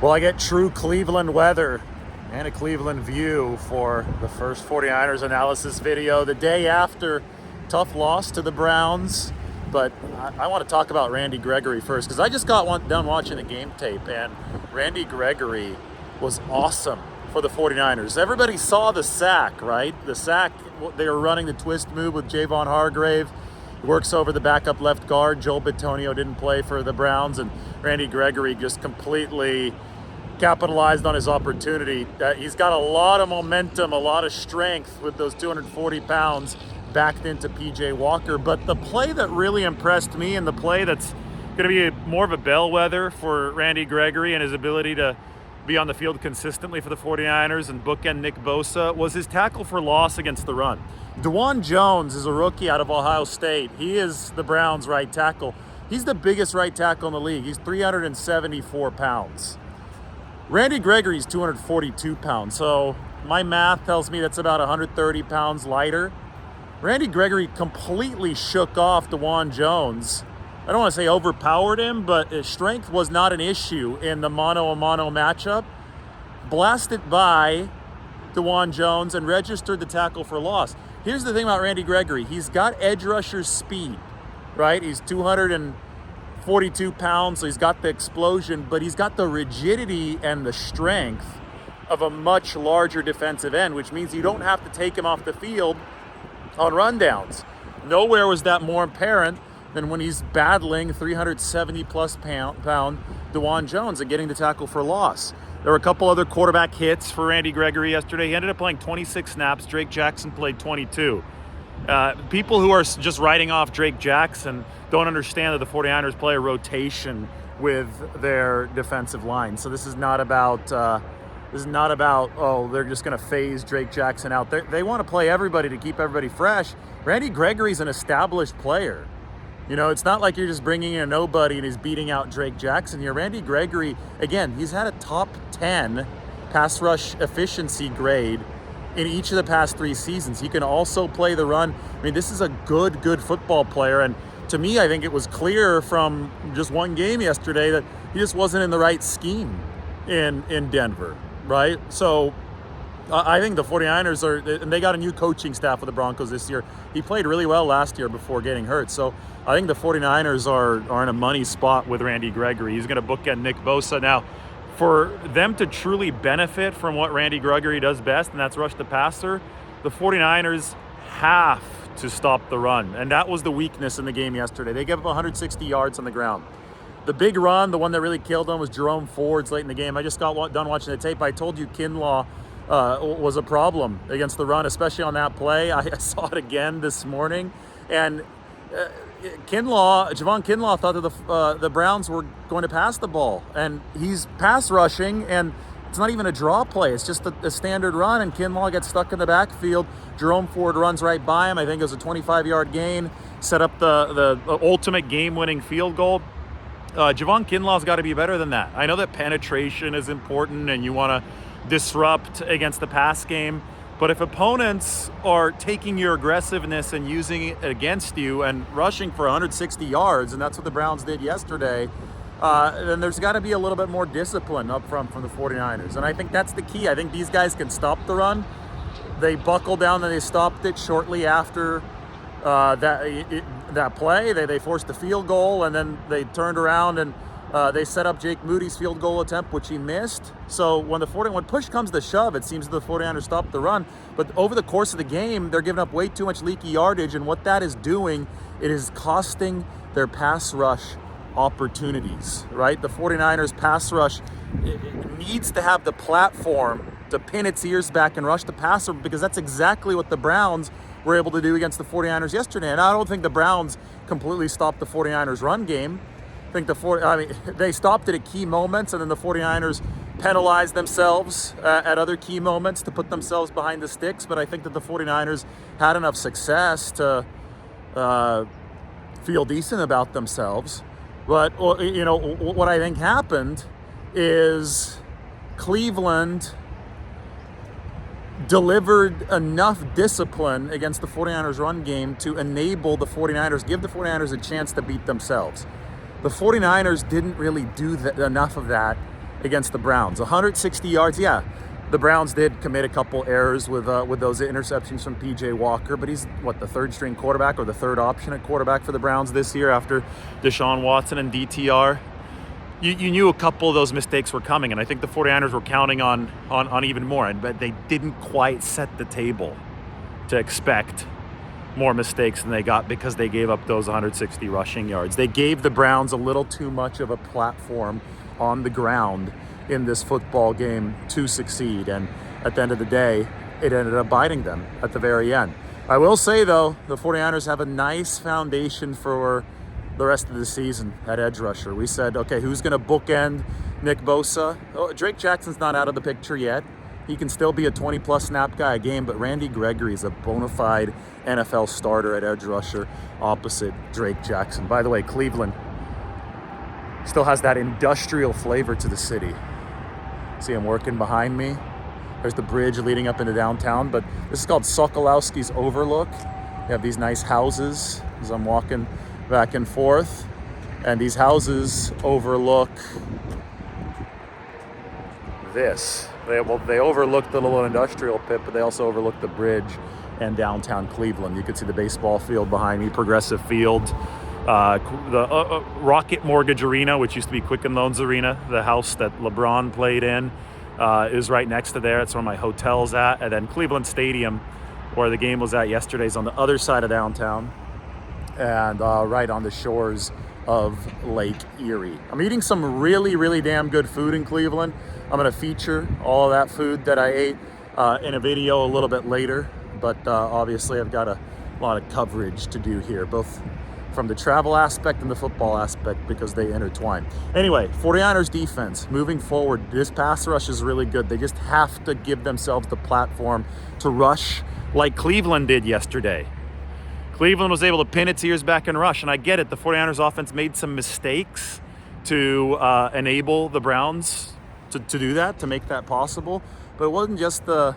Well, I get true Cleveland weather and a Cleveland view for the first 49ers analysis video the day after tough loss to the Browns. But I want to talk about Randy Gregory first because I just got done watching the game tape, and Randy Gregory was awesome for the 49ers. Everybody saw the sack, right? The sack, they were running the twist move with Javon Hargrave. Works over the backup left guard. Joel Bitonio didn't play for the Browns, and Randy Gregory just completely capitalized on his opportunity. He's got a lot of momentum, a lot of strength with those 240 pounds backed into PJ Walker. But the play that really impressed me, and the play that's going to be more of a bellwether for Randy Gregory and his ability to be on the field consistently for the 49ers and bookend Nick Bosa, was his tackle for loss against the run. DeJuan Jones is a rookie out of Ohio State. He is the Browns' right tackle. He's the biggest right tackle in the league. He's 374 pounds. Randy Gregory's 242 pounds, so my math tells me that's about 130 pounds lighter. Randy Gregory completely shook off DeJuan Jones. I don't want to say overpowered him, but his strength was not an issue in the mano-a-mano matchup. Blasted by DeJuan Jones and registered the tackle for loss. Here's the thing about Randy Gregory. He's got edge rusher speed, right? He's 242 pounds, so he's got the explosion, but he's got the rigidity and the strength of a much larger defensive end, which means you don't have to take him off the field on rundowns. Nowhere was that more apparent than when he's battling 370 plus pound DeJuan Jones and getting the tackle for loss. There were a couple other quarterback hits for Randy Gregory yesterday. He ended up playing 26 snaps. Drake Jackson played 22. People who are just writing off Drake Jackson don't understand that the 49ers play a rotation with their defensive line. So this is not about they're just going to phase Drake Jackson out. They want to play everybody to keep everybody fresh. Randy Gregory's an established player. You know, it's not like you're just bringing in a nobody and he's beating out Drake Jackson here. Randy Gregory, again, he's had a top 10 pass rush efficiency grade in each of the past 3 seasons. He can also play the run. I mean, this is a good football player. And to me, I think it was clear from just one game yesterday that he just wasn't in the right scheme in Denver, right? So I think the 49ers and they got a new coaching staff with the Broncos this year. He played really well last year before getting hurt. So I think the 49ers are in a money spot with Randy Gregory. He's going to bookend Nick Bosa. Now, for them to truly benefit from what Randy Gregory does best, and that's rush the passer, the 49ers have to stop the run. And that was the weakness in the game yesterday. They gave up 160 yards on the ground. The big run, the one that really killed them, was Jerome Ford's late in the game. I just got done watching the tape. I told you Kinlaw was a problem against the run, especially on that play. I saw it again this morning. And Javon Kinlaw thought that the Browns were going to pass the ball. And he's pass rushing, and it's not even a draw play. It's just a standard run, and Kinlaw gets stuck in the backfield. Jerome Ford runs right by him. I think it was a 25-yard gain, set up the ultimate game-winning field goal. Javon Kinlaw's got to be better than that. I know that penetration is important, and you want to disrupt against the pass game. But if opponents are taking your aggressiveness and using it against you and rushing for 160 yards, and that's what the Browns did yesterday, then there's got to be a little bit more discipline up front from the 49ers. And I think that's the key. I think these guys can stop the run. They buckled down and they stopped it shortly after that play. They forced the field goal, and then they turned around and they set up Jake Moody's field goal attempt, which he missed. So when push comes to shove, it seems the 49ers stopped the run. But over the course of the game, they're giving up way too much leaky yardage. And what that is doing, it is costing their pass rush opportunities, right? The 49ers pass rush it needs to have the platform to pin its ears back and rush the passer, because that's exactly what the Browns were able to do against the 49ers yesterday. And I don't think the Browns completely stopped the 49ers run game. I think they stopped it at key moments, and then the 49ers penalized themselves at other key moments to put themselves behind the sticks. But I think that the 49ers had enough success to feel decent about themselves. But, you know, what I think happened is Cleveland delivered enough discipline against the 49ers run game to enable the 49ers, give the 49ers a chance to beat themselves. The 49ers didn't really do enough of that against the Browns. 160 yards, yeah. The Browns did commit a couple errors with those interceptions from P.J. Walker, but he's, what, the third string quarterback or the third option at quarterback for the Browns this year after Deshaun Watson and DTR. You knew a couple of those mistakes were coming, and I think the 49ers were counting on even more, but they didn't quite set the table to expect more mistakes than they got because they gave up those 160 rushing yards. They gave the Browns a little too much of a platform on the ground in this football game to succeed, and at the end of the day, it ended up biting them at the very end. I will say, though, the 49ers have a nice foundation for the rest of the season at edge rusher. We said, okay, who's going to bookend Nick Bosa? Oh, Drake Jackson's not out of the picture yet. He can still be a 20-plus snap guy a game, but Randy Gregory is a bona fide NFL starter at edge rusher opposite Drake Jackson. By the way, Cleveland still has that industrial flavor to the city. See him working behind me. There's the bridge leading up into downtown, but this is called Sokolowski's Overlook. You have these nice houses as I'm walking back and forth, and these houses overlook this. They overlook the little industrial pit, but they also overlook the bridge and downtown Cleveland. You can see the baseball field behind me, Progressive Field. The Rocket Mortgage Arena, which used to be Quicken Loans Arena, the house that LeBron played in, is right next to there. It's where my hotel's at. And then Cleveland Stadium, where the game was at yesterday, is on the other side of downtown and right on the shores of Lake Erie. I'm eating some really, really damn good food in Cleveland. I'm going to feature all of that food that I ate in a video a little bit later, but obviously I've got a lot of coverage to do here, both from the travel aspect and the football aspect, because they intertwine. Anyway, 49ers defense moving forward. This pass rush is really good. They just have to give themselves the platform to rush like Cleveland did yesterday. Cleveland was able to pin its ears back and rush, and I get it. The 49ers offense made some mistakes to enable the Browns to do that, to make that possible. But it wasn't just the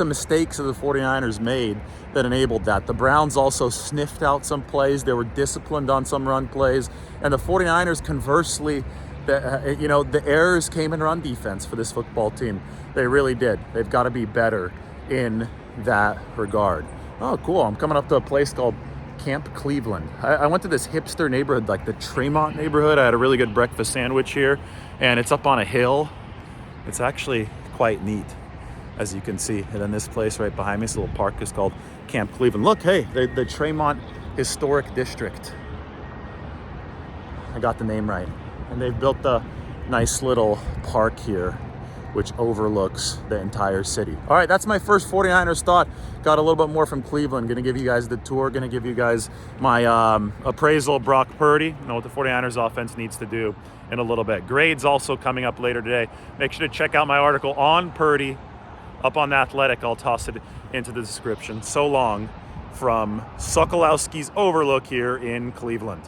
mistakes that the 49ers made that enabled that. The Browns also sniffed out some plays. They were disciplined on some run plays. And the 49ers, conversely, the errors came in run defense for this football team. They really did. They've got to be better in that regard. Oh, cool. I'm coming up to a place called Camp Cleveland. I went to this hipster neighborhood, like the Tremont neighborhood. I had a really good breakfast sandwich here, and it's up on a hill. It's actually quite neat, as you can see. And then this place right behind me, this little park, is called Camp Cleveland. Look, hey, the Tremont Historic District. I got the name right. And they've built a nice little park here, which overlooks the entire city. All right, that's my first 49ers thought. Got a little bit more from Cleveland. Gonna give you guys the tour, gonna give you guys my appraisal of Brock Purdy, know what the 49ers offense needs to do in a little bit. Grades also coming up later today. Make sure to check out my article on Purdy up on The Athletic. I'll toss it into the description. So long from Sokolowski's Overlook here in Cleveland.